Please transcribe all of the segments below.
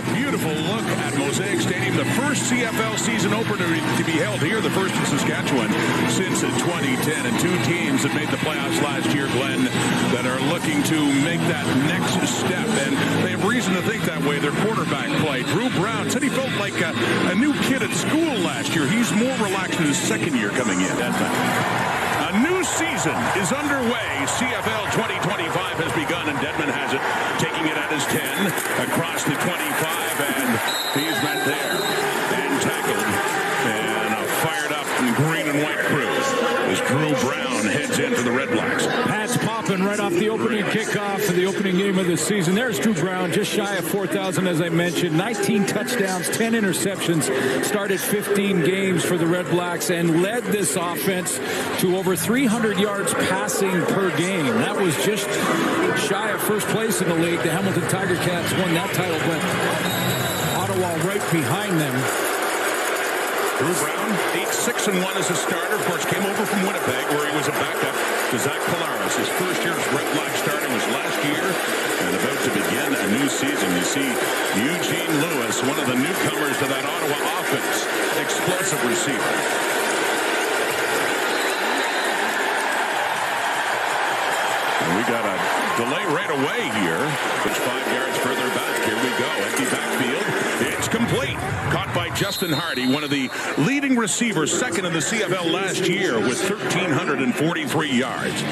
a beautiful look at Mosaic Stadium. The first CFL season opener to be held here, the first in Saskatchewan since 2010. And two teams that made the playoffs last year, Glenn, that are looking to make that next step. And they have reason to think that way. Their quarterback play, Drew Brown, said he felt like a new kid at school last year. He's more relaxed in his second year coming in. A new season is underway. CFL 2025 has begun, and Dedman has it, taking it at his 10, across the 25, and he's met there and tackled. And a fired up green and white crew as Drew Brown heads in for the Redblacks. Pat's popping right off the opening kickoff for the opening game of the season. There's Drew Brown, just shy of 4,000, as I mentioned. 19 touchdowns, 10 interceptions. Started 15 games for the Redblacks and led this offense to over 300 yards passing per game. That was just shy of first place in the league. The Hamilton Tiger Cats won that title, but Ottawa right behind them. Drew Brown, 8-6-1 as a starter. Of course, came over from Winnipeg, where he was a backup to Zach Polaris. His first year as Redblack starting was last year, and about to begin a new season. You see Eugene Lewis, one of the newcomers to that Ottawa offense. Explosive receiver. And we got a delay right away here. It's 5 yards further back. Here we go. Empty backfield. It's complete. Caught by Justin Hardy, one of the leading receivers, second in the CFL last year with 1,343 yards.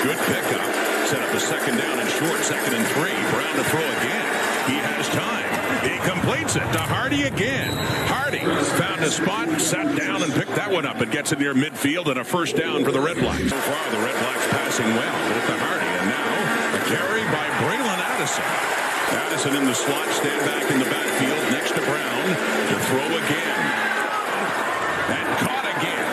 Good pickup. Set up a second down and short, 2nd and 3. Brown to throw again. He has time. He completes it to Hardy again. Hardy found a spot, sat down and picked that one up. It gets it near midfield and a first down for the Redblacks. So far, the Redblacks passing well. But to Hardy, and now a carry by Braylon Addison. Addison in the slot, stand back in the backfield next to Brown to throw again. And caught again.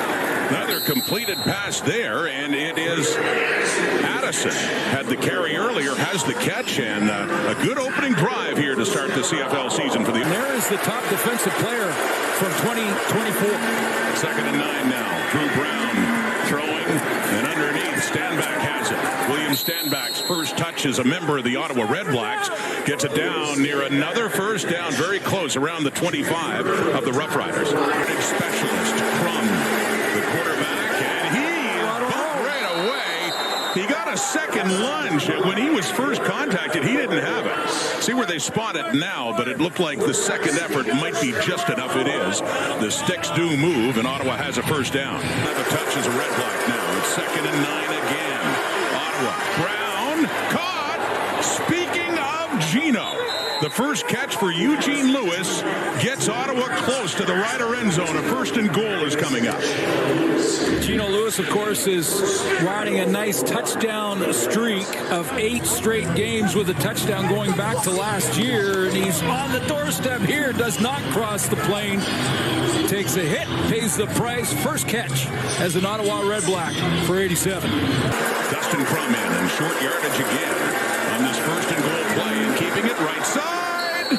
Another completed pass there, and it is Addison. Had the carry earlier, has the catch, and a good opening drive here to start the CFL season for the... And there is the top defensive player from 2024. 2nd and 9 now. Drew Brown throwing, and underneath, Stanback has it. William Stanback's first touch as a member of the Ottawa Redblacks. Gets it down near another first down, very close, around the 25 of the Roughriders. Big specialist, Crum, the quarterback, and he bumped right away. He got a second lunge. When he was first contacted, he didn't have it. See where they spot it now, but it looked like the second effort might be just enough. It is. The sticks do move, and Ottawa has a first down. Have a touch as a Redblack now. It's 2nd and 9 again. Ottawa. Brown caught. Speaking of Gino, the first catch for Eugene Lewis gets Ottawa close to the Rider end zone. A 1st and goal is coming up. Gino Lewis, of course, is riding a nice touchdown streak of 8 straight games with a touchdown going back to last year. And he's on the doorstep here, does not cross the plane. Takes a hit, pays the price. First catch as an Ottawa Redblack for 87. Dustin Crum in short yardage again on this 1st and goal play, and keeping it right side.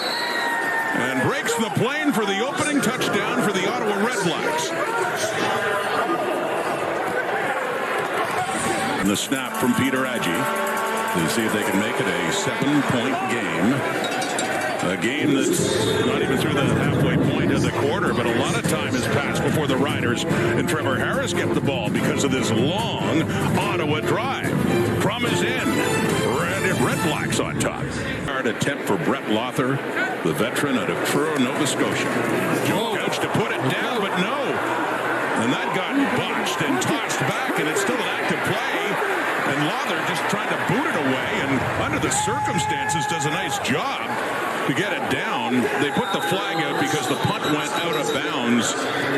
And breaks the plane for the opening touchdown for the Ottawa Redblacks. And the snap from Peter Adji to see if they can make it a 7-point game. A game that's not even through the halfway point of the quarter, but a lot of time has passed before the Riders and Trevor Harris get the ball because of this long Ottawa drive. Crum is in. Redblacks on top. Hard attempt for Brett Lothar, the veteran out of Truro, Nova Scotia. Joe Couch to put it down, but no. And that got botched and tossed back, and it's still an active play. And Lothar just trying to boot it away, and under the circumstances does a nice job to get it down. They put the flag out because the punt went out of bounds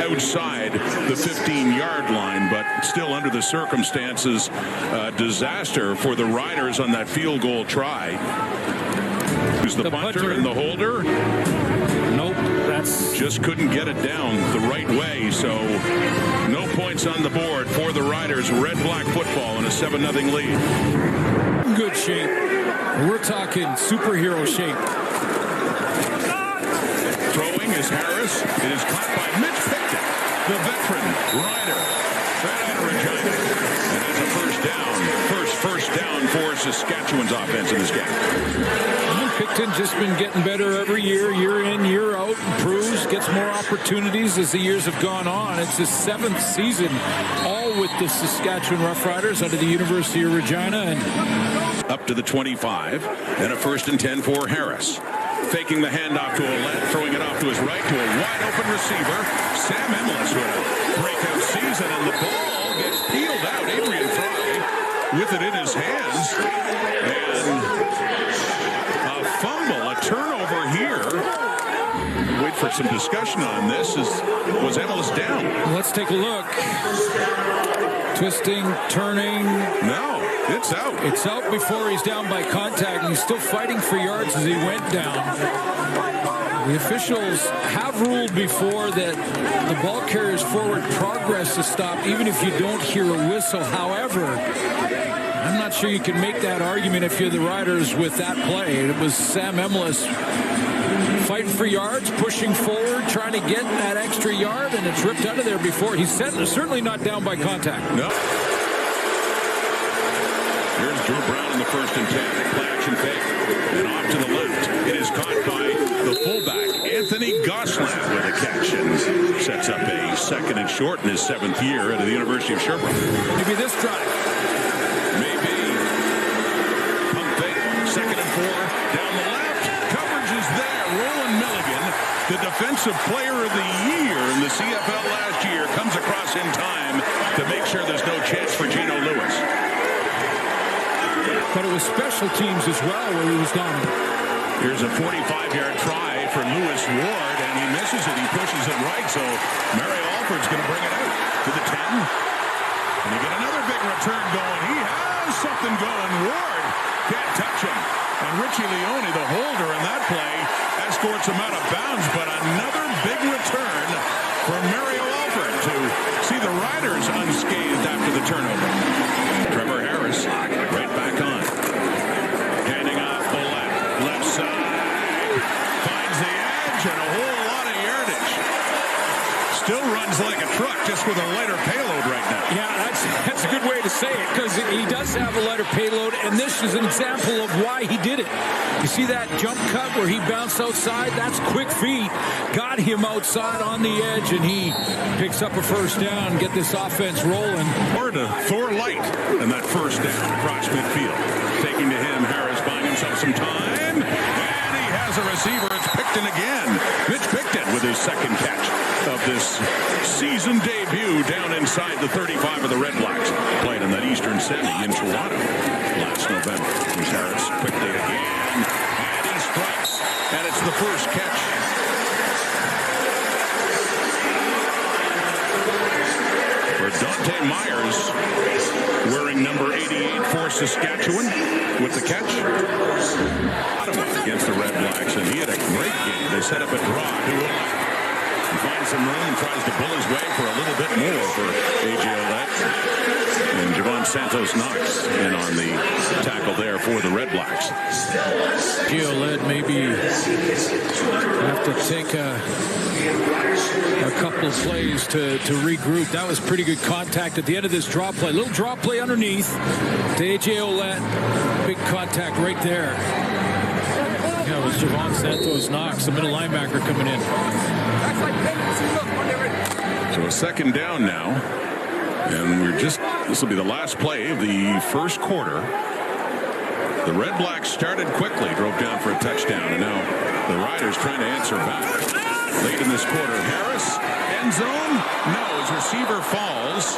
outside the 15-yard line, but still under the circumstances, disaster for the Riders on that field goal try. Who's the punter and the holder? Nope, that's... Just couldn't get it down the right way, so no points on the board for the Riders. Redblack football in a 7-0 lead. Good shape. We're talking superhero shape. Throwing is Harris. It is caught by Mitch Pickett, the veteran Rider. Right out of Regina. And it's a first down. First down for Saskatchewan's offense in this game. Picton just been getting better every year, year in, year out. Improves, gets more opportunities as the years have gone on. It's his 7th season, all with the Saskatchewan Roughriders out of the University of Regina. And up to the 25, and a 1st and 10 for Harris. Faking the handoff to Ouellette, throwing it off to his right to a wide-open receiver. Sam Emlis with a breakout season, and the ball gets peeled out. Adrian Fry with it in his hands. And a fumble, a turnover here. Wait for some discussion on this. Was Emlis down? Let's take a look. Twisting, turning. No. It's out. It's out before he's down by contact, and he's still fighting for yards as he went down. The officials have ruled before that the ball carrier's forward progress is stopped, even if you don't hear a whistle. However, I'm not sure you can make that argument if you're the Riders with that play. It was Sam Emlis fighting for yards, pushing forward, trying to get that extra yard, and it's ripped out of there before. He's certainly not down by contact. No. Here's Drew Brown in the 1st and 10. Play action fake. And off to the left. It is caught by the fullback, Anthony Gosselin, with a catch. And sets up a 2nd and short in his 7th year at the University of Sherbrooke. Maybe this drive. Maybe. Pump fake. 2nd and 4. Down the left. Coverage is there. Roland Milligan, the defensive player of the year in the CFL last year, comes across in time to make sure there's no chance for Gino Lewis. But it was special teams as well where he was dominant. Here's a 45-yard try for Lewis Ward, and he misses it. He pushes it right, so Mario Alford's going to bring it out to the 10. And you get another big return going. He has something going. Ward can't touch him. And Richie Leone, the holder in that play, escorts him out of bounds. But another big return for Mario Alford to see the Riders unscathed after the turnover. Trevor Harris right back on. Handing off Ouellette. Left side. Finds the edge and a whole lot of yardage. Still runs like a truck, just with a lighter payload right now. Yeah, that's a good way to say it, because he does have a lighter payload, and this is an example of why he did it. You see that jump cut where he bounced outside? That's quick feet. Got him outside on the edge, and he picks up a 1st down, get this offense rolling. Or to Thor Light, and that 1st down across midfield. Taking to him, Harris buying himself some time, and he has a receiver. It's Picton again. Mitch Picton with his 2nd catch of this season debut down inside the 35 of the Redblacks. Played in that Eastern Semi in Toronto last November. Here's Harris quickly again, and he strikes, and it's the 1st catch. For Dante Myers, wearing number 88 for Saskatchewan, with the catch. Ottawa against the Redblacks, and he had a great game. They set up a draw to he finds some room, tries to pull his way for a little bit more for A.J. Ouellette. And Javon Santos-Knox in on the tackle there for the Redblacks. A.J. Ouellette maybe have to take a couple of plays to regroup. That was pretty good contact at the end of this draw play. Little draw play underneath to A.J. Ouellette. Big contact right there. Yeah, it was Javon Santos-Knox, the middle linebacker, coming in. So a 2nd down now, and this will be the last play of the 1st quarter. The Redblacks started quickly, drove down for a touchdown, and now the Riders trying to answer back. Late in this quarter, Harris, end zone, no, his receiver falls.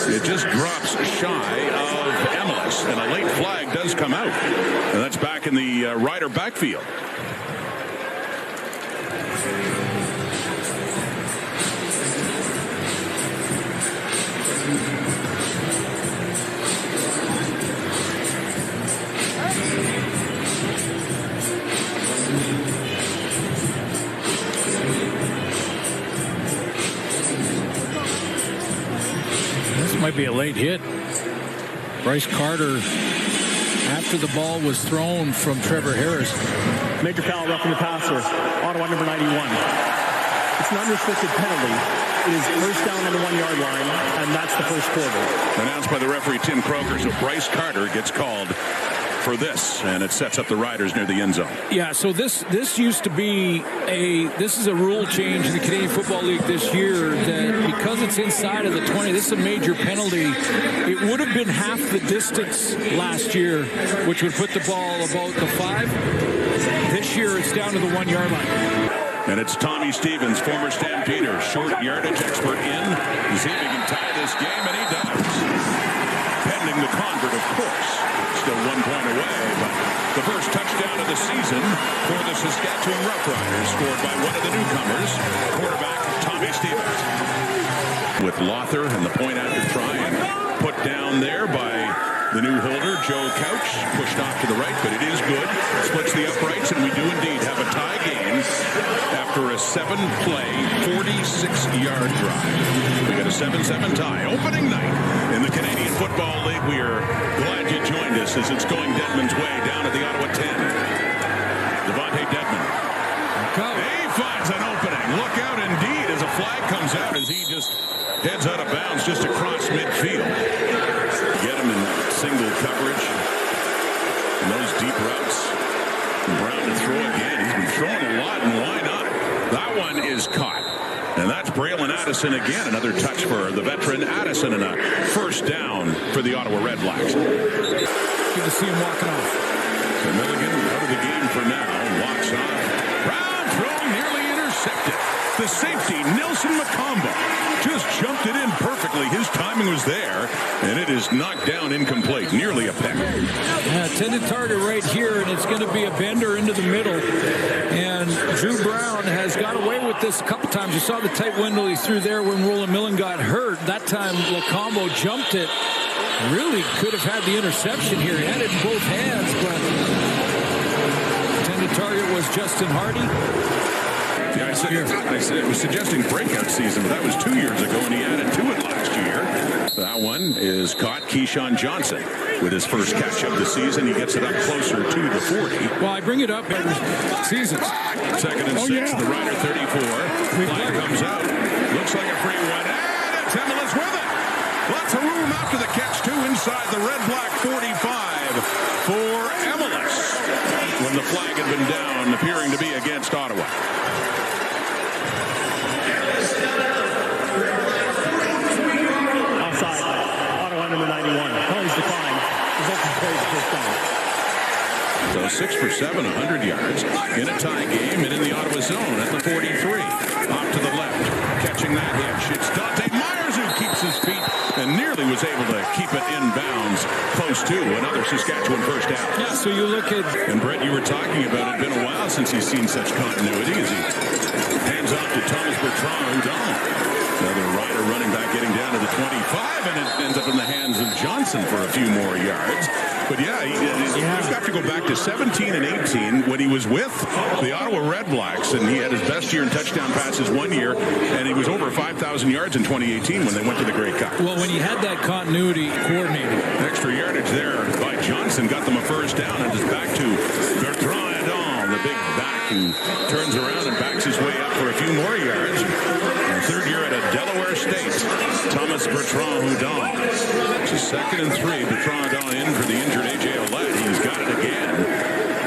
It just drops shy of Emlis, and a late flag does come out, and that's back in the Rider backfield. Might be a late hit. Bryce Carter, after the ball was thrown from Trevor Harris. Major foul, roughing the passer. Ottawa number 91. It's an unrestricted penalty. It is 1st down on the 1-yard line, and that's the 1st quarter. Announced by the referee Tim Croker. So Bryce Carter gets called for this, and it sets up the Riders near the end zone. Yeah, so this used to be this is a rule change in the Canadian Football League this year that because it's inside of the 20, this is a major penalty. It would have been half the distance last year, which would put the ball about the 5. This year it's down to the 1 yard line. And it's Tommy Stevens, former Stampeder, short yardage expert in. You see if he can tie this game, and he does. Pending the convert, of course. Still 1 point away, but the first touchdown of the season for the Saskatchewan Roughriders, scored by one of the newcomers, quarterback Tommy Stevens. With Lothar and the point after try, and put down there by the new holder, Joe Couch, pushed off to the right, but it is good. Splits the uprights, and we do indeed have a tie game after a 7-play, 46-yard drive. We got a 7-7 tie. Opening night in the Canadian Football League. We are glad you joined us as it's going Dedmon's way down at the Ottawa 10. Devontae Dedmon. He finds an opening. Look out indeed as a flag comes out as he just heads out of bounds just across midfield. Get him in single coverage. And those deep routes. Brown to throw again. He's been throwing a lot, and why not? That one is caught. And that's Braylon Addison again. Another touch for the veteran Addison, and a first down for the Ottawa Redblacks. Good to see him walking off. So Milligan out of the game for now. Walks off. Brown throw nearly intercepted. The safety, Nelson Macombo, just jumped it in perfectly. His timing was there, and it is knocked down incomplete. Nearly a pick. Yeah, intended target right here, and it's going to be a bender into the middle. And Drew Brown has got away with this a couple times. You saw the tight window he threw there when Roland Millen got hurt. That time, Macombo jumped it. Really could have had the interception here. He had it in both hands, but intended target was Justin Hardy. Yeah, I said it was suggesting breakout season, but that was 2 years ago, and he added to it last year. That one is caught. Keyshawn Johnson with his first catch of the season. He gets it up closer to the 40. Well, I bring it up every season. 2nd and 6, yeah. The Rider 34. Flag comes out. Looks like a free one. And it's Emilus with it. Lots of room after the catch, too, inside the Red-Black 45 for Emilus. When the flag had been down, appearing to be against Ottawa. Number 91. Penalties declined. Resulting plays first down. So 6 for 7, 100 yards in a tie game and in the Ottawa zone at the 43. Off to the left, catching that hitch. It's Dante Myers who keeps his feet and nearly was able to keep it in bounds close to another Saskatchewan first down. Yeah, so you look at... And Brett, you were talking about it. Been a while since he's seen such continuity as he hands off to Thomas Bertrand-Houdon. Another Rider running back getting down to the 25, and it ends up in the hands of Johnson for a few more yards. But yeah, we've got to go back to 17 and 18 when he was with the Ottawa Redblacks, and he had his best year in touchdown passes 1 year, and he was over 5,000 yards in 2018 when they went to the Grey Cup. Well, when he had that continuity coordinated. Extra yardage there by Johnson got them a first down, and it's back to Bertrand-Houdon, the big back who turns around and backs his way up for a few more yards. Third year at a Delaware State, Thomas Bertrand-Houdon. It's 2nd and 3. Bertrand-Houdon in for the injured A.J. Ouellette. He's got it again.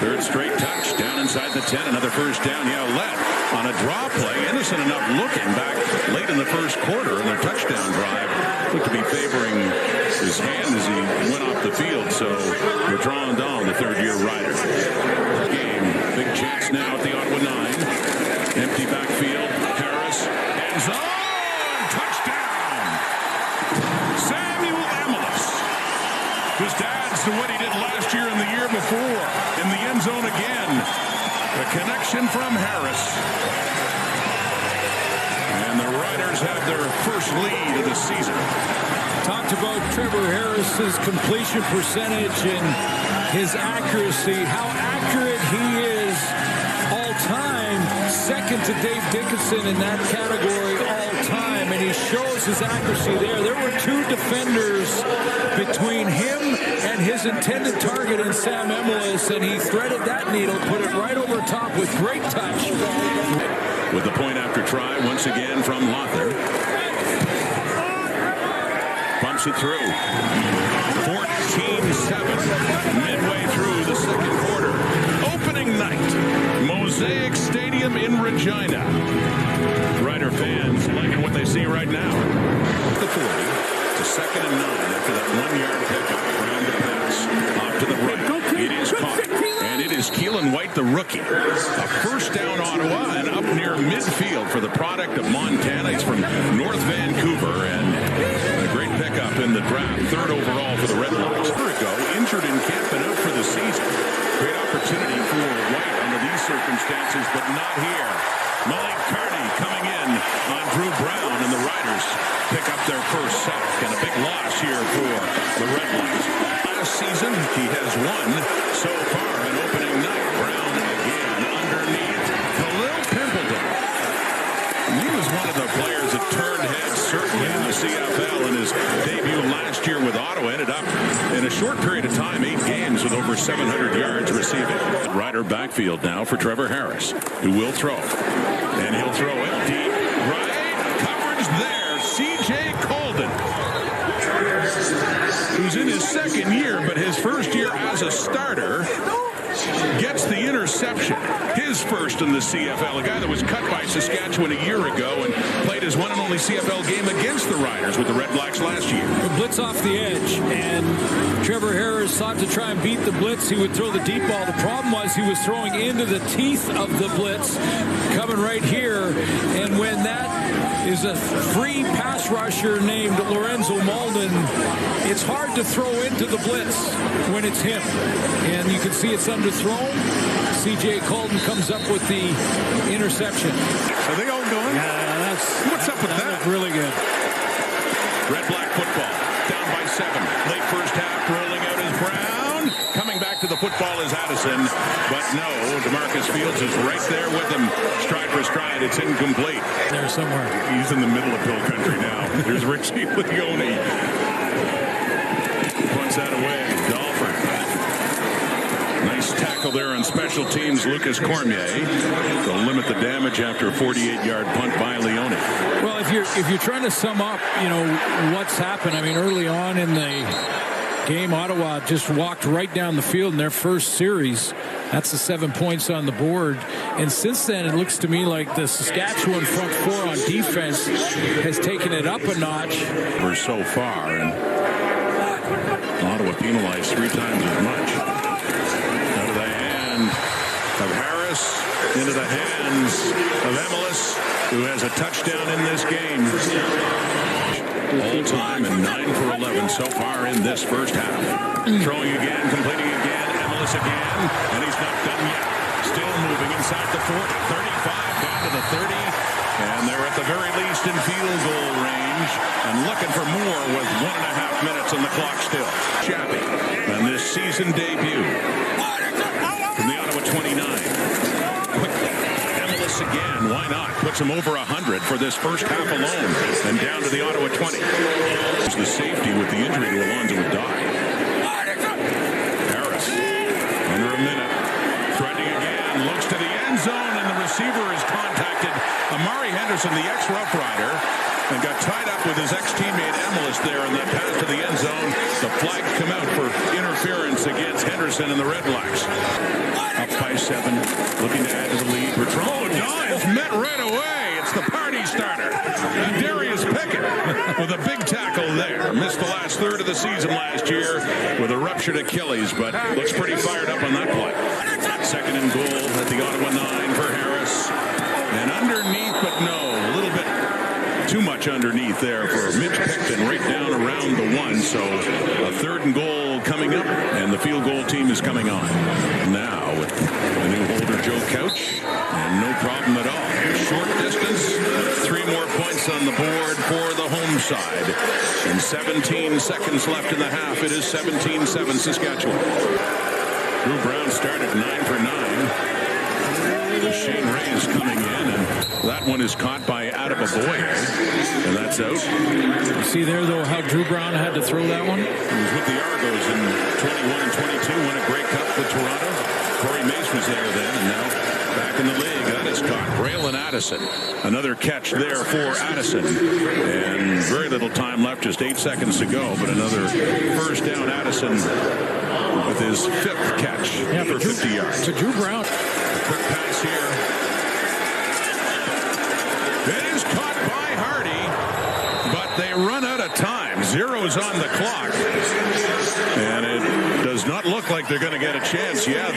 Third straight touch down inside the 10. Another first down. Yeah, Ouellette on a draw play. Innocent enough looking back late in the first quarter in their touchdown drive. Looked to be favoring his hand as he went off the field. So Bertrand-Houdon, the third-year Rider. Game. Big chance now at the Ottawa 9. Empty backfield. Zone! Touchdown! Samuel Emilus just adds to what he did last year and the year before in the end zone again. A connection from Harris. And the Riders have their first lead of the season. Talked about Trevor Harris's completion percentage and his accuracy, how accurate he is all-time. Second to Dave Dickinson in that category all-time, and he shows his accuracy there. There were 2 defenders between him and his intended target in Sam Emilus, and he threaded that needle, put it right over top with great touch. With the point after try, once again from Lothar. Bumps it through. Fort 17-7, midway through the second quarter. Opening night, Mosaic Stadium in Regina. Rider fans liking what they see right now. The 40 to 2nd and 9 after that 1-yard pickup. Around the pass, off to the right. It is caught, and it is Keelan White, the rookie. A first down Ottawa, and up near midfield for the product of Montana. He's from North Vancouver, and a great pickup in the draft. 3rd overall for the Redblacks. A year ago, injured in camp and out for the season. Great opportunity for White under these circumstances, but not here. Malik Carney coming in on Drew Brown, and the Riders pick up their first sack, and a big loss here for the Redblacks. Last season, he has won so far in opening night. Brown again underneath Khalil Pimpleton. He was one of the players that turned heads, certainly in the CFL, in his debut last year with Ottawa. Ended up in a short period of time, 8 games with over 700 yards receiving. Rider backfield now for Trevor Harris, who will throw. And he'll throw it deep right. Coverage there. C.J. Colden, who's in his 2nd year, but his 1st year as a starter, gets the interception. His first in the CFL. A guy that was cut by Saskatchewan a year ago and played his one and only CFL game against the Riders with the Redblacks last year. The blitz off the edge, and Trevor Harris thought to try and beat the blitz. He would throw the deep ball. The problem was he was throwing into the teeth of the blitz, coming right here. And when that is a free pass rusher named Lorenzo Malden, it's hard to throw into the blitz when it's him. And you can see it's underthrown. C.J. Colden comes up with the interception. Are they all going? Yeah, what's up with that? Really good. Red-black football, down by 7. Late first half, rolling out is Brown. Coming back to the football is Addison. But no, DeMarcus Fields is right there with him. Stride for stride, it's incomplete. There somewhere. He's in the middle of Bill Country now. Here's Richie Leone. Punts that away. Dolphin. Nice tackle there on special teams. Lucas Cormier to limit the damage after a 48-yard punt by Leone. Well, if you're trying to sum up, what's happened. I mean, early on in the game, Ottawa just walked right down the field in their first series. That's the 7 points on the board. And since then, it looks to me like the Saskatchewan front 4 on defense has taken it up a notch. For so far, and Ottawa penalized 3 times as much. Out of the hand of Harris, into the hands of Emelis, who has a touchdown in this game. All time and 9 for 11 so far in this first half. Throwing again, completing again, Emelis again, and he's not done yet. Still moving inside the 40, 35, down to the 30, and they're at the very least in field goal range, and looking for more with 1.5 minutes on the clock still. Shabby, and this season debut from the Ottawa 29. Quickly, Emelis again, why not? Puts him over 100 for this first half alone, and down to the Ottawa 20. There's the safety with the injury to Alonzo Adai. Harris, under a minute, threatening again, looks to the end zone, and the receiver is contacted. Amari Henderson, the ex-Roughrider, and got tied up with his ex-teammate Emelis there in that pass to the end zone. The flags come out for interference against Henderson and the Redblacks. Up by 7, looking to add to the lead. Bertrand is met right away. It's the party starter. And Darius Pickett with a big tackle there. Missed the last third of the season last year with a ruptured Achilles, but looks pretty fired up on that play. 2nd and goal at the Ottawa 9 for Harris. And underneath, but no, a little bit too much underneath there for Mitch Picton, right down around the 1. So a 3rd and goal coming up, and the field goal team is coming on. Now with the new holder, Joe Couch, and no problem at all. Short distance, 3 more points on the board for the home side. And 17 seconds left in the half. It is 17-7 Saskatchewan. Drew Brown started 9 for 9. Shane Ray is coming in, and that one is caught by Adebaboye, and that's out. You see there, though, how Drew Brown had to throw that one? He was with the Argos in 21 and 22, won a Grey Cup with Toronto. Corey Mace was there then, and now Back in the league, that is caught. Braylon Addison. Another catch there for Addison. And very little time left, just 8 seconds to go. But another first down, Addison with his 5th catch for 50 yards. To Drew Brown. Quick pass here. It is caught by Hardy, but they run out of time. Zero's on the clock. And it does not look like they're going to get a chance. Yeah,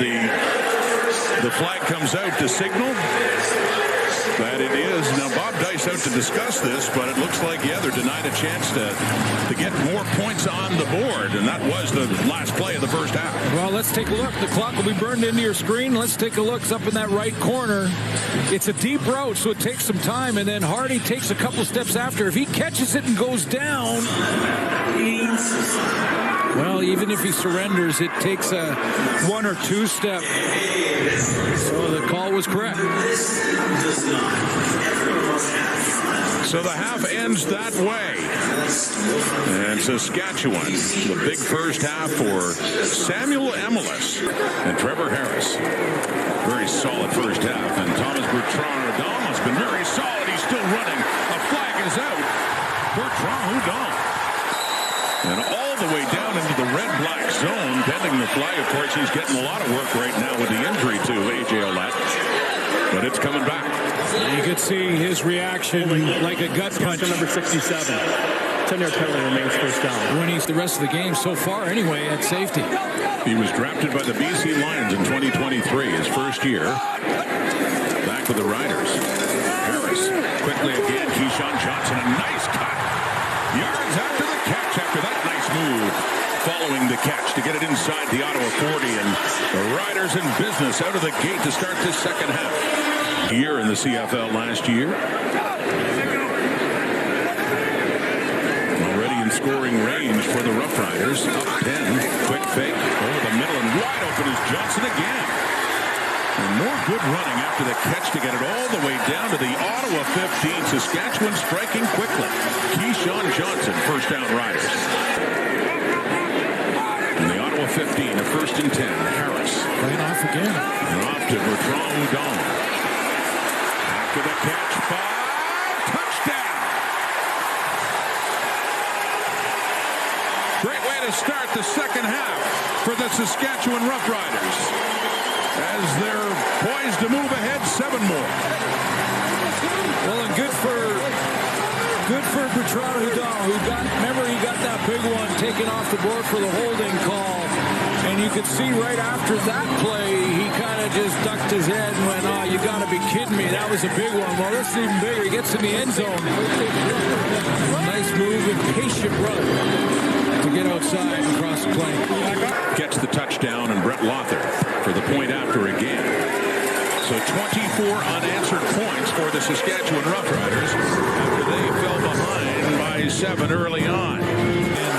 the flag comes out to signal that it is. Now, Bob Dice out to discuss this, but it looks like, yeah, they're denied a chance to get more points on the board, and that was the last play of the first half. Well, let's take a look. The clock will be burned into your screen. Let's take a look. It's up in that right corner. It's a deep route, so it takes some time, and then Hardy takes a couple steps after. If he catches it and goes down, well, even if he surrenders, it takes a 1 or 2 step. So the call was correct. So the half ends that way. And Saskatchewan, the big first half for Samuel Emelis and Trevor Harris. Very solid first half. And Thomas Bertrand-Houdon has been very solid. He's still running. A flag is out. Bertrand-Houdon. And all the way down into the red-black zone, bending the flag. Of course, he's getting a lot of work right now with the injury to A.J. Ouellette. But it's coming back. You could see his reaction like a gut punch. Number 67. 10-yard penalty remains first down. When he's the rest of the game so far anyway at safety. He was drafted by the BC Lions in 2023, his first year. Back with the Riders. Harris quickly again. Keyshawn Johnson, a nice cut. Yards after the catch, after that nice move. Following the catch to get it inside the Ottawa 40, and the Riders in business out of the gate to start this second half. Year in the CFL last year. Already in scoring range for the Roughriders. Up 10, quick fake over the middle, and wide open is Johnson again. And more good running after the catch to get it all the way down to the Ottawa 15. Saskatchewan striking quickly. Keyshawn Johnson, first down Riders. 15, a 1st and 10. Harris. Playing off again. And off to Bertrand-Houdon. After the catch, 5. Touchdown! Great way to start the second half for the Saskatchewan Roughriders. As they're poised to move ahead 7 more. Well, and good for Bertrand-Houdon, who remember he got that big one taken off the board for the holding call. And you could see right after that play, he kind of just ducked his head and went, oh, you got to be kidding me. That was a big one. Well, this is even bigger. He gets in the end zone. Nice move and patient run to get outside and cross the plane. Gets the touchdown, and Brett Lothar for the point after again. So 24 unanswered points for the Saskatchewan Roughriders after they fell behind by 7 early on. And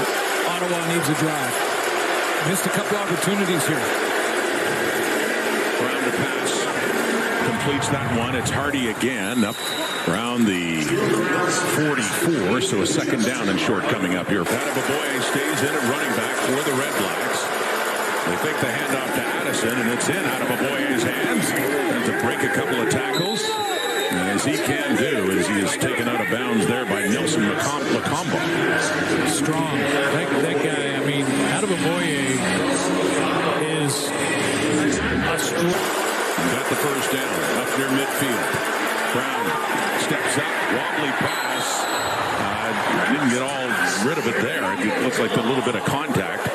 Ottawa needs a drive. Missed a couple opportunities here. Brown to pass. Completes that one. It's Hardy again up around the 44. So a second down and short coming up here. Attaboy stays in at running back for the Redblacks. They fake the handoff to Addison, and it's in Attaboy's hands. And to break a couple of tackles. As he can do, as he is taken out of bounds there by Nelson Lacombe. Strong. That guy, I mean, Attaboy is strong. Got the first down up near midfield. Brown steps up, wobbly pass. Didn't get all rid of it there. It looks like a little bit of contact,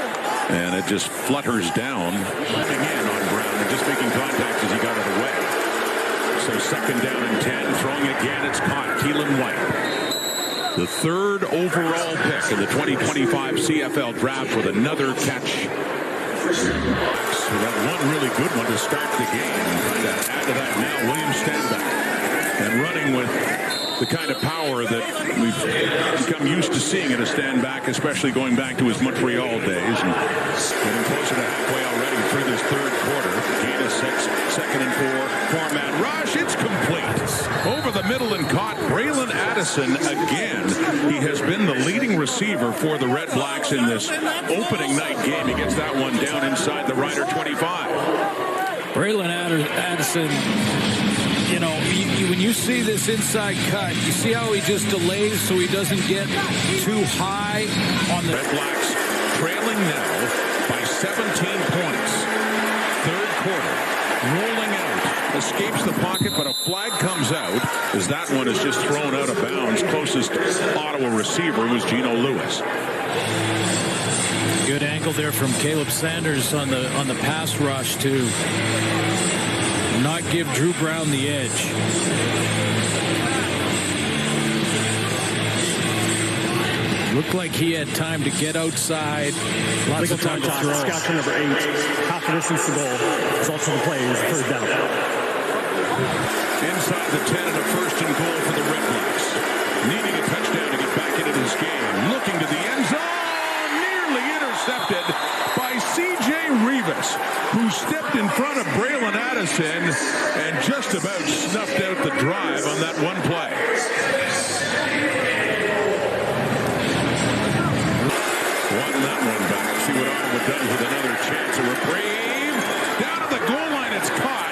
and it just flutters down. Coming in on Brown and just making contact as he got it away. So second down and 10, throwing again, it's caught. Keelan White. The 3rd overall pick in the 2025 CFL draft with another catch. So that one really good one to start the game. Trying to add to that now, William Stanback. And running with the kind of power that we've become used to seeing at a Stanback, especially going back to his Montreal days. And getting closer to halfway already through this 3rd quarter. Gain of 6, 2nd and 4. 4-man rush, it's complete. Over the middle and caught. Braylon Addison again. He has been the leading receiver for the Redblacks in this opening night game. He gets that one down inside the Rider 25. Braylon Addison, you know, when you see this inside cut, you see how he just delays so he doesn't get too high on the... Redblacks trailing now by 17 points. Third quarter, rolling out, escapes the pocket, but a flag comes out as that one is just thrown out of bounds. Closest Ottawa receiver was Gino Lewis. Good angle there from Caleb Sanders on the pass rush to not give Drew Brown the edge. Looked like he had time to get outside. Lots of time to throw. Saskatchewan number 8, half the distance to goal. Results of the play is third down. Inside the 10 and a first and goal for the Redblacks. Needing a touchdown to get back into this game. Looking to the end zone. Intercepted by C.J. Rivas, who stepped in front of Braylon Addison and just about snuffed out the drive on that one play. Won that one back. See what Ottawa does with another chance. A reprieve. Down to the goal line. It's caught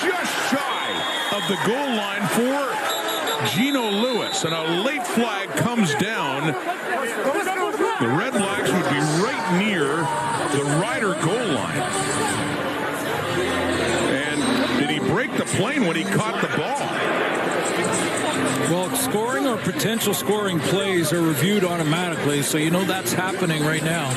just shy of the goal line for Gino Lewis. And a late flag comes down. The Redblacks would be right near the Rider goal line. And did he break the plane when he caught the ball? Well, scoring or potential scoring plays are reviewed automatically, so you know that's happening right now.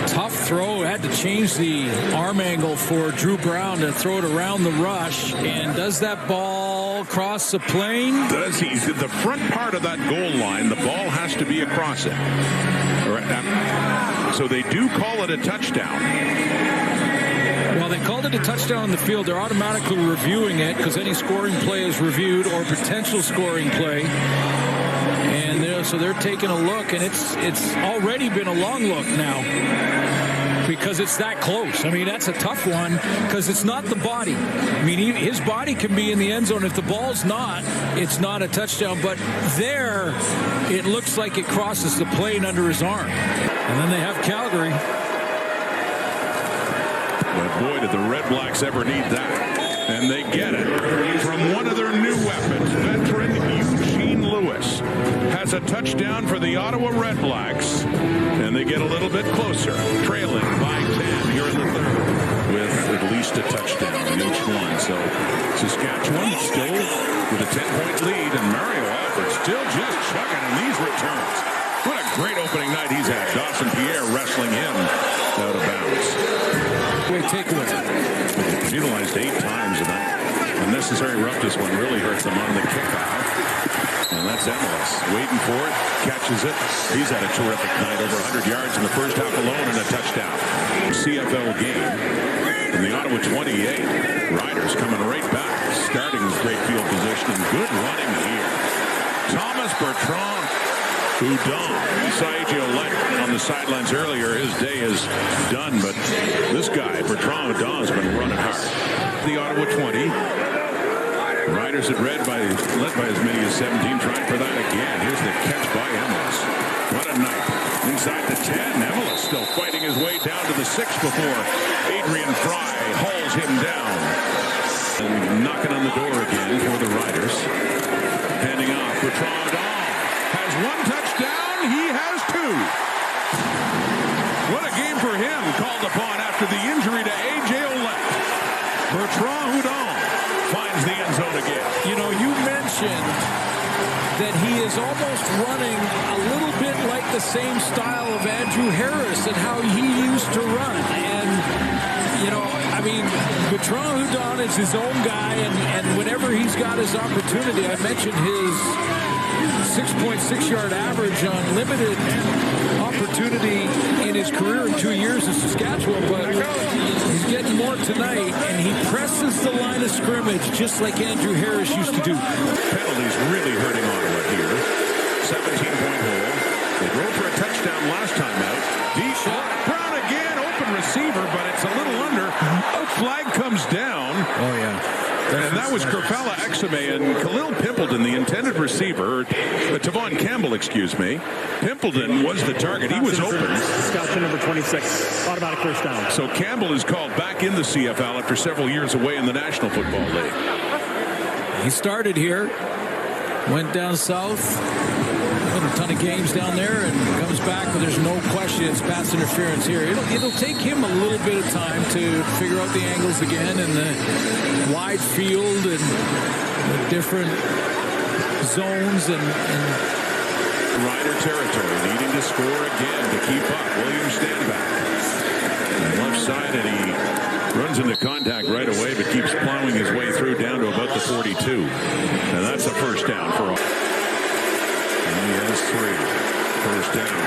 Tough throw. Had to change the arm angle for Drew Brown to throw it around the rush. And does that ball cross the plane? Does he? The front part of that goal line, the ball has to be across it. So they do call it a touchdown. Well, they called it a touchdown on the field. They're automatically reviewing it because any scoring play is reviewed or potential scoring play. And so they're taking a look, and it's already been a long look now because it's that close. I mean, that's a tough one because it's not the body. I mean, his body can be in the end zone. If the ball's not, it's not a touchdown. But there, it looks like it crosses the plane under his arm. And then they have Calgary. But boy, did the Redblacks ever need that. And they get it from one of their new weapons, veteran Eugene Lewis. Has a touchdown for the Ottawa Redblacks. And they get a little bit closer, trailing by 10 here in the third, with at least a touchdown in each one. So Saskatchewan still with a 10-point lead, and Mario Alford still just chugging in these returns. What a great opening night he's had. Dawson Pierre wrestling him out of bounds. Great takeaway. Utilized 8 times, and that unnecessary roughness one really hurts them on the kickoff. And that's Emilus waiting for it, catches it. He's had a terrific night, over 100 yards in the first half alone and a touchdown. CFL game in the Ottawa 28. Riders coming right back, starting with great field position and good running here. Thomas Bertrand Hudon. You saw A.J. Olette on the sidelines earlier. His day is done, but this guy, Bertrand Hudon, has been running hard. The Ottawa 20. Riders had led by as many as 17, trying for that again. Here's the catch by Emilus. What a night. Inside the 10. Emilus still fighting his way down to the 6 before Adrian Fry hauls him down. And knocking on the door again for the Riders. Handing off. Bertrand Hudon has 1 touchdown. He has 2. What a game for him, called upon after the injury to A.J. Olette. Bertrand Hudon finds the end zone again. You know, you mentioned that he is almost running a little bit like the same style of Andrew Harris and how he used to run. And, you know, I mean, Bertrand Hudon is his own guy, and whenever he's got his opportunity, I mentioned his 6.6-yard average on limited opportunity in his career in 2 years in Saskatchewan, but he's getting more tonight, and he presses the line of scrimmage just like Andrew Harris used to do. Penalties really hurting Ottawa here. 17-point hole. They drove for a touchdown last time out. Deep shot. Brown again, open receiver, but it's a little under. A flag comes down. Oh, yeah. And that was Kerfella Exame and Khalil Pimpleton, the intended receiver. Tavon Campbell, excuse me. Pimpleton was the target. He was open. Saskatchewan number 26. Automatic first down. So Campbell is called back in the CFL after several years away in the National Football League. He started here, went down south, won a ton of games down there, and comes back, but there's no question it's pass interference here. It'll take him a little bit of time to figure out the angles again and the wide field and the different zones and Rider territory, needing to score again to keep up. William Stanback. Left side, and he runs into contact right away, but keeps plowing his way through down to about the 42. And that's a first down for all. And he has 3. First down.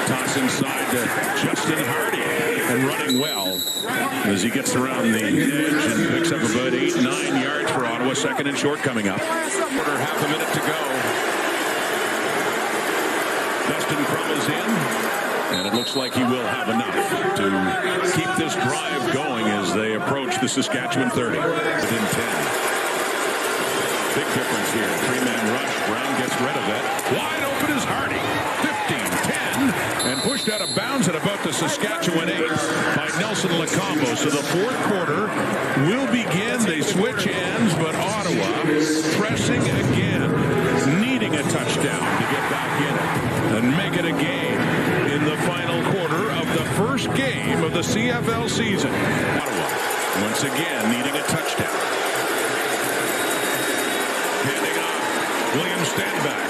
Toss inside to Justin Hardy. And running well as he gets around the edge and picks up about 8-9 yards for Ottawa. Second and short coming up. Quarter, half a minute to go. Dustin Crum is in. And it looks like he will have enough to keep this drive going as they approach the Saskatchewan 30. Within 10. Big difference here. 3-man rush. Brown gets rid of it. Wide open is Hardy. 15-10. And pushed out of bounds at about the Saskatchewan 8 by Nelson Lacombo. So the fourth quarter will begin. They switch ends, but Ottawa pressing again. Needing a touchdown to get back in it and make it a game in the final quarter of the first game of the CFL season. Ottawa, once again, needing a touchdown. Handing off William Stanback.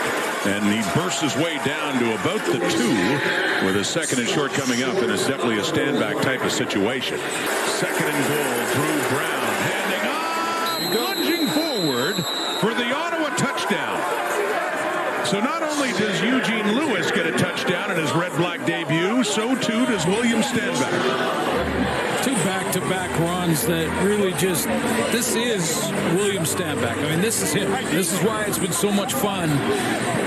And he bursts his way down to about the 2 with a second and short coming up. And it's definitely a Stanback type of situation. Second and goal, Drew Brown. Handing off, lunging forward for the Ottawa touchdown. So not only does Eugene Lewis get a touchdown in his red-black debut, so too does William Stanback. 2 back-to-back runs that really just, this is William Stanback. I mean, this is him. This is why it's been so much fun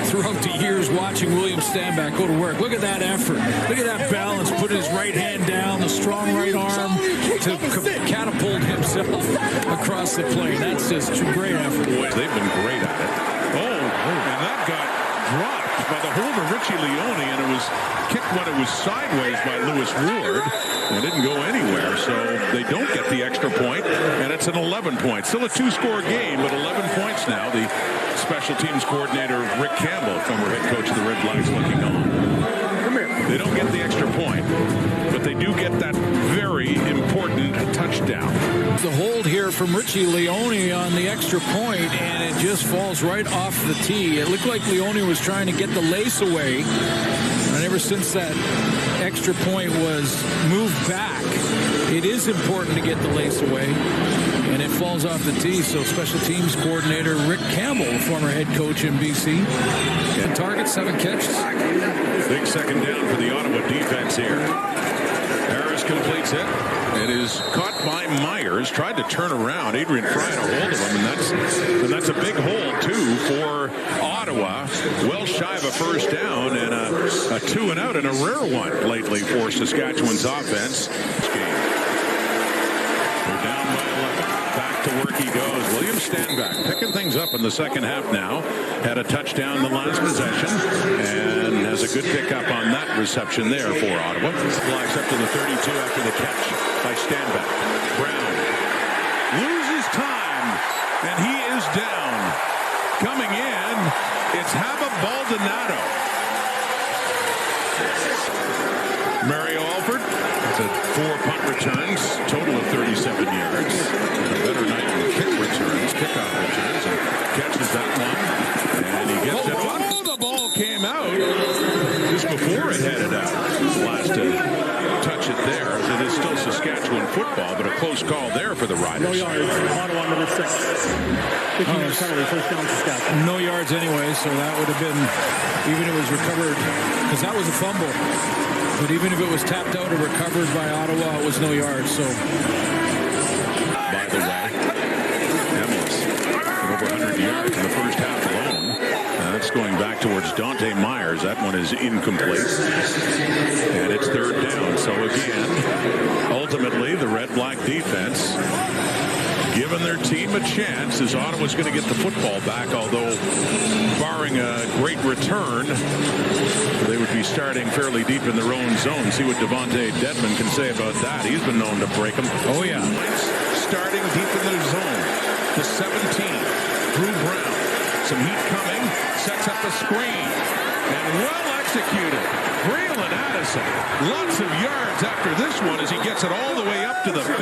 throughout the years watching William Stanback go to work. Look at that effort. Look at that balance. Put his right hand down, the strong right arm to catapult himself across the plane. That's just a great effort. Boy, they've been great at it. And that got dropped by the holder, Richie Leone, and it was kicked when it was sideways by Lewis Ward. It didn't go anywhere, so they don't get the extra point, and it's an 11-point. Still a 2-score game, but 11 points now. The special teams coordinator, Rick Campbell, former head coach of the Redblacks, looking on. They don't get the extra point, but they do get that very important touchdown. The hold here from Richie Leone on the extra point, and it just falls right off the tee. It looked like Leone was trying to get the lace away, and ever since that extra point was moved back, it is important to get the lace away, and it falls off the tee. So special teams coordinator Rick Campbell, former head coach in BC, and target 7 catches. Big second down for the Ottawa defense here. Harris completes it. It is caught by Myers. Tried to turn around. Adrian Fry had a hold of him, and that's a big hold too for Ottawa. Well shy of a first down, and a 2 and out, and a rare one lately for Saskatchewan's offense. They're down by 11. Back to work he goes. William Stanback picking things up in the second half now. Had a touchdown the last possession, and has a good pickup on that reception there for Ottawa. Blocks up to the 32 after the catch by Stanback. Brown loses time, and he is down. Coming in, it's Haba Baldonado. Mario Alford had 4 punt returns, total of 37 yards. A better night in kick returns, kickoff returns, and catches that one. And he gets it. Oh, the ball came out just before it headed out. Last to touch it there. It is still Saskatchewan football, but a close call there for the Riders. No yards. Ottawa number 6. 15 penalty, first down Saskatchewan. No yards anyway, so that would have been, even if it was recovered, because that was a fumble. But even if it was tapped out or recovered by Ottawa, it was no yards. So, by the way, Emlis over 100 yards in the first half alone. That's going back towards Dante Myers. That one is incomplete. And it's third down. So again, ultimately, the Red-Black defense giving their team a chance as Ottawa's going to get the football back, although barring a great return, they would be starting fairly deep in their own zone. See what Devontae Dedmon can say about that. He's been known to break them. Oh, yeah. Starting deep in their zone. The 17, Drew Brown. Some heat coming, sets up the screen, and well executed. Braylon Addison, lots of yards after this one as he gets it all the way up to the 50.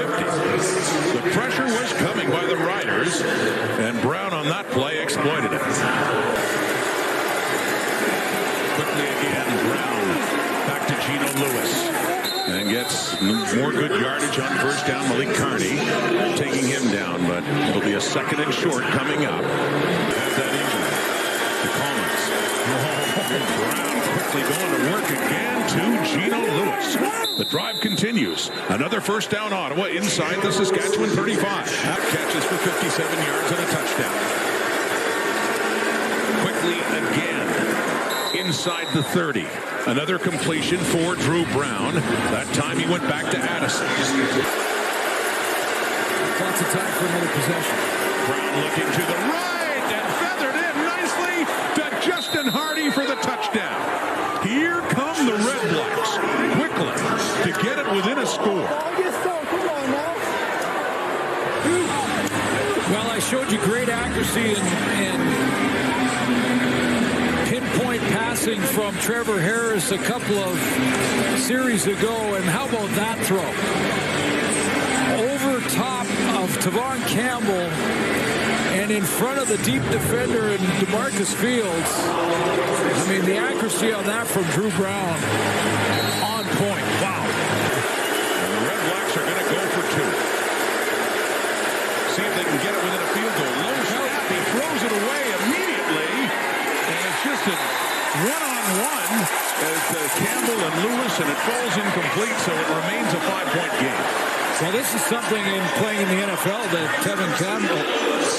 The pressure was coming by the Riders, and Brown on that play exploited it. Quickly again, Brown back to Gino Lewis. And gets more good yardage on first down. Malik Carney taking him down, but it'll be a second and short coming up. Has that injury. The Brown quickly going to work again to Gino Lewis. The drive continues. Another first down Ottawa inside the Saskatchewan 35. That catches for 57 yards and a touchdown. Quickly again inside the 30. Another completion for Drew Brown. That time he went back to Addison. Lots of time for another possession. Brown looking to the right and feathered in nicely to Justin Hardy for the touchdown. Here come the Redblacks quickly to get it within a score. Well, I showed you great accuracy and pinpoint passing from Trevor Harris a couple of series ago, and how about that throw? Over top of Tavon Campbell and in front of the deep defender in DeMarcus Fields. I mean, the accuracy on that from Drew Brown, on point. Wow. And the Redblacks are going to go for two. See if they can get it within a field goal. Low snap, he throws it away immediately. And it's just a one-on-one as Campbell and Lewis, and it falls incomplete, so it remains a 5-point game. Well, this is something in playing in the NFL that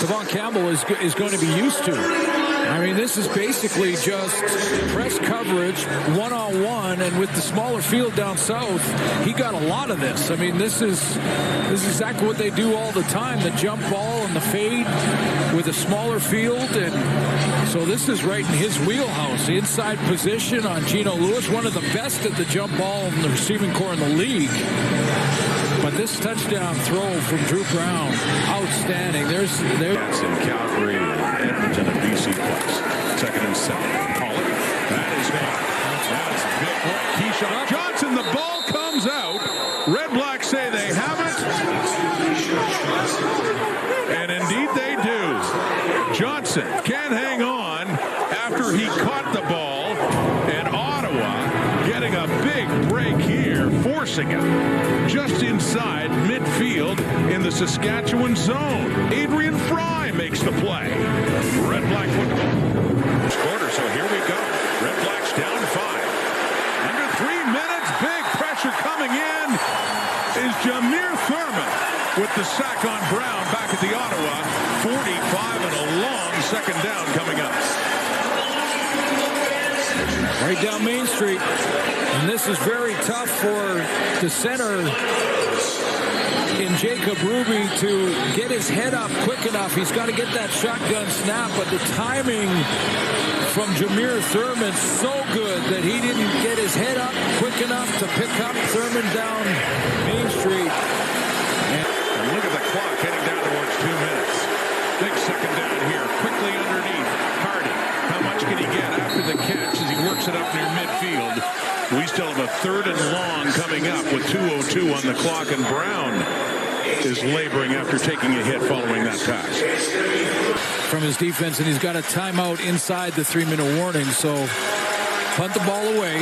Tavon Campbell is going to be used to. I mean, this is basically just press coverage, one-on-one, and with the smaller field down south, he got a lot of this. I mean, this is exactly what they do all the time, the jump ball and the fade with a smaller field, and so this is right in his wheelhouse. Inside position on Gino Lewis, one of the best at the jump ball in the receiving corps in the league. But this touchdown throw from Drew Brown, outstanding. There's in Calgary and Edmonton and BC Plus. Second and 7. Pollock. That is fine. That's big. Keyshawn Johnson, the ball comes out. Redblacks say they have it. And indeed they do. Johnson can't hang on after he caught the ball. And Ottawa getting a big break here, forcing it just inside midfield in the Saskatchewan zone. Adrian Fry makes the play. Redblack football. Quarter, so here we go. Redblacks down 5. Under 3 minutes, big pressure coming in is Jameer Thurman with the sack on Brown back at the Ottawa 45 and a long second down coming up. Right down Main Street. And this is very tough for the center in Jacob Ruby to get his head up quick enough. He's got to get that shotgun snap, but the timing from Jameer Thurman so good that he didn't get his head up quick enough to pick up Thurman down Main Street. And look at the clock heading down towards 2 minutes. Big second down here, quickly underneath. Hardy, how much can he get after the catch as he works it up near midfield? We still have a third and long coming up with 2:02 on the clock, and Brown is laboring after taking a hit following that pass. From his defense, and he's got a timeout inside the 3-minute warning, so punt the ball away.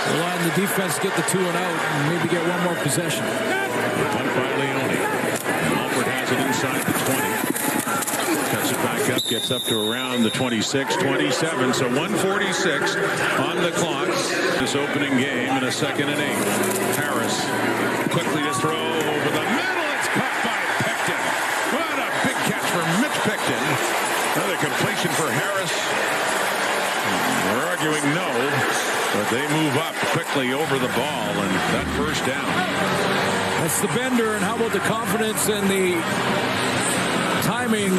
Rely on the defense to get the 2 and out and maybe get one more possession. Punt by Leone. And Alford has it inside the 20. Cuts it back up, gets up to around the 26, 27. So 1:46 on the clock. This opening game in a 2nd and 8. Harris quickly to throw over the middle. It's caught by Picton. What a big catch for Mitch Picton. Another completion for Harris. We're arguing no, but they move up quickly over the ball, and that first down. That's the bender, and how about the confidence and the timing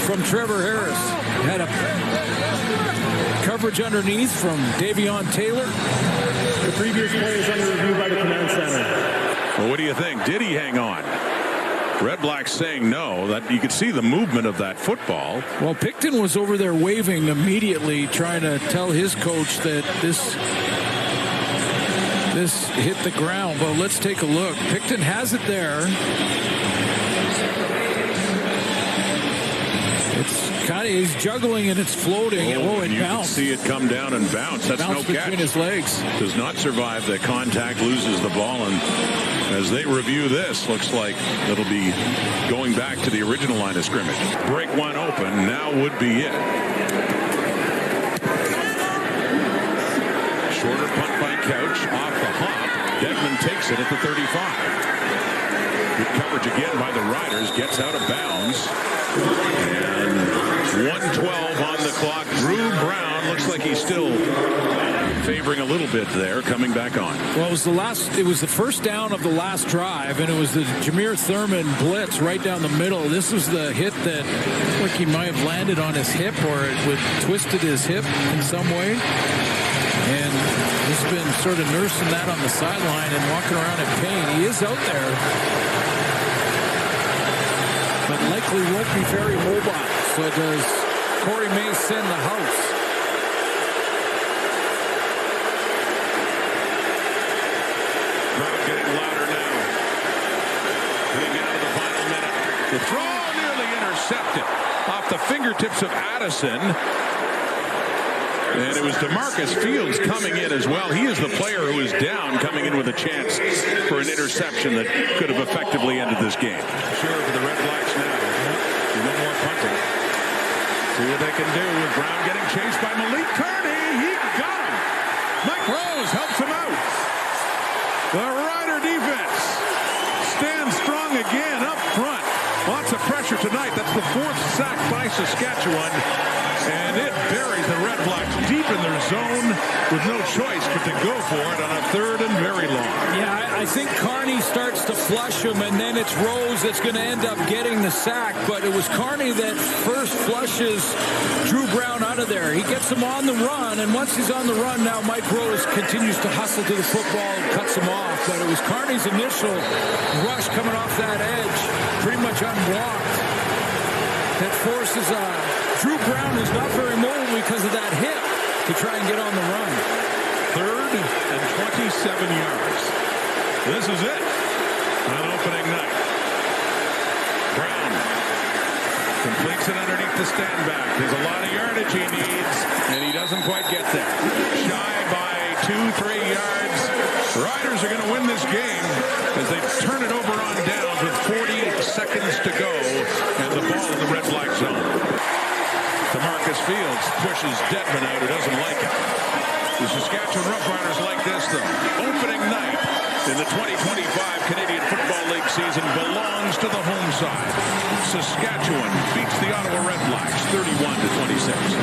from Trevor Harris? Had a coverage underneath from Davion Taylor. The previous play is under review by the command center. Well, what do you think? Did he hang on? Redblacks saying no. That you could see the movement of that football. Well, Picton was over there waving immediately, trying to tell his coach that this hit the ground. Well, let's take a look. Picton has it there. It's kind of, he's juggling and it's floating. It you bounced. can see it come down and bounce. That's no catch. Between his legs. Does not survive the contact, loses the ball, and as they review this, looks like it'll be going back to the original line of scrimmage. Break one open, now would be it. Shorter punt by Couch, off the hop. Dedman takes it at the 35. Good coverage again by the Riders, gets out of bounds. And 1:12 on the clock. Drew Brown looks like he's still favoring a little bit there, coming back on. Well, it was the first down of the last drive, and it was the Jameer Thurman blitz right down the middle. This was the hit that looked like he might have landed on his hip, or it would twisted his hip in some way. And he's been sort of nursing that on the sideline and walking around in pain. He is out there, but likely won't be very mobile. So does Corey Mason in the house. Crowd getting louder now. Getting out of the final minute. The throw nearly intercepted off the fingertips of Addison. And it was DeMarcus Fields coming in as well. He is the player who is down, coming in with a chance for an interception that could have effectively ended this game. Sure for the Redblacks now. No more punting. See what they can do with Brown getting chased by Malik Kearney. He got him. Mike Rose helps him out. The Rider defense stands strong again up front. Lots of pressure tonight. That's the fourth sack by Saskatchewan. And it buries the Redblacks deep in their zone with no choice but to go for it on a third and very long. Yeah, I think Kearney starts to flush him, and then it's Rose that's going to end up getting the sack. But it was Kearney that first flushes Drew Brown out of there. He gets him on the run, and once he's on the run, now Mike Rose continues to hustle to the football and cuts him off. But it was Kearney's initial rush coming off that edge, pretty much unblocked, that forces Drew Brown, is not very mobile because of that hit, to try and get on the run. 3rd and 27 yards. This is it on opening night. Brown completes it underneath the stand back. There's a lot of yardage he needs, and he doesn't quite get there. Shy by 2-3 yards. Riders are going to win this game as they turn it over on downs with 40 seconds to go, and the ball in the Redblack zone. DeMarcus Fields pushes Dedman out, who doesn't like it. The Saskatchewan Roughriders like this, though. Opening night in the 2025 Canadian Football League season belongs to the home side. Saskatchewan beats the Ottawa Redblacks 31-26.